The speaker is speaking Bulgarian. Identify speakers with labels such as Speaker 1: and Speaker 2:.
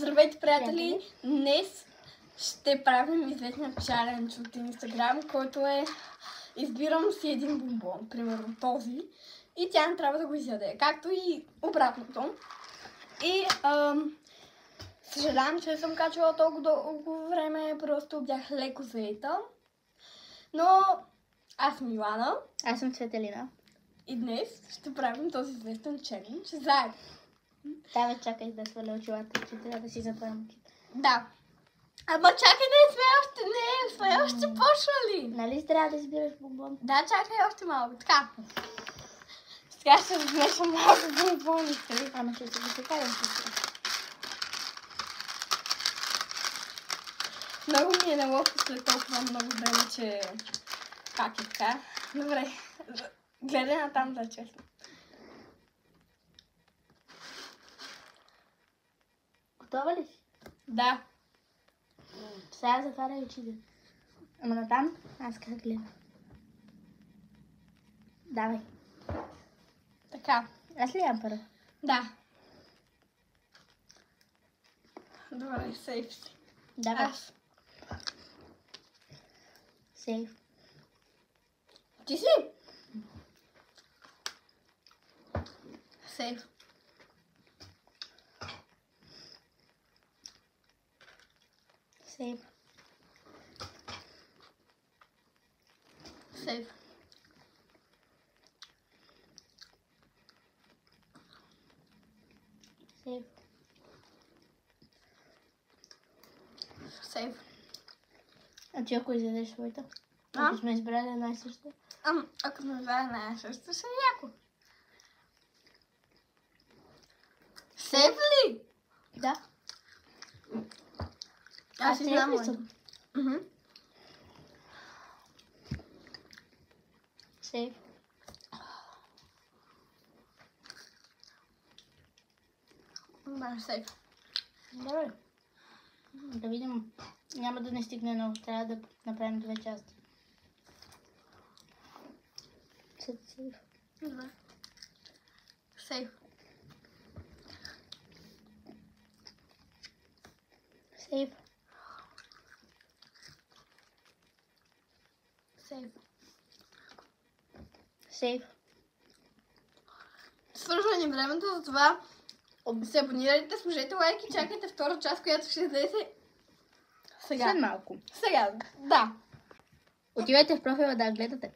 Speaker 1: Здравейте, приятели! Днес ще правим известния чалендж от Инстаграм, който е избирам си един бомбон, примерно този, и тя не трябва да го изяде, както и обратното. И съжалявам, че съм качвала толкова дълго време, просто бях леко заета. Но аз съм Милана.
Speaker 2: Аз съм Цветелина.
Speaker 1: И днес ще правим този известен челендж заедно.
Speaker 2: Да, чакай да сваля очилата, че трябва да си затворим очите.
Speaker 1: Да. Ама чакай, не сме още почнали.
Speaker 2: Нали трябва да избираш бомбон?
Speaker 1: Да, чакай още малко. Така. Сега ще размешам малко бомбони.
Speaker 2: Ама ще се запитавам с.
Speaker 1: Много ми е неловко след толкова много време, че пак е така. Добре. Гледай натам, да, честно.
Speaker 2: Готова ли си?
Speaker 1: Да.
Speaker 2: Сега затваряй очите. Ама натам, аз как гледам. Давай.
Speaker 1: Така.
Speaker 2: Аз ли ям първо?
Speaker 1: Да. Добре, сейф си.
Speaker 2: Давай.
Speaker 1: Аз.
Speaker 2: Сейф.
Speaker 1: Ти си? Сейф.
Speaker 2: Сейф.
Speaker 1: Сейф.
Speaker 2: Сейф.
Speaker 1: Сейф.
Speaker 2: А ти ако изядеш своята?
Speaker 1: А?
Speaker 2: Ако сме избрали една и съща?
Speaker 1: Ако ме вземе една също, ще е яко. Сейф ли?
Speaker 2: Да.
Speaker 1: Аз си знам
Speaker 2: ли съм? Сейф.
Speaker 1: Да, сейф.
Speaker 2: Добре. Да видим. Няма да не стигне много. Трябва да направим две части. Сейф.
Speaker 1: Добре. Сейф.
Speaker 2: Сейф.
Speaker 1: Сейф.
Speaker 2: Сейф.
Speaker 1: Свършва ни времето, затова се абонирайте, сложете лайк и чакайте втора част, която ще излезе сега.
Speaker 2: След малко.
Speaker 1: Сега, да.
Speaker 2: Отивайте в профила да гледате.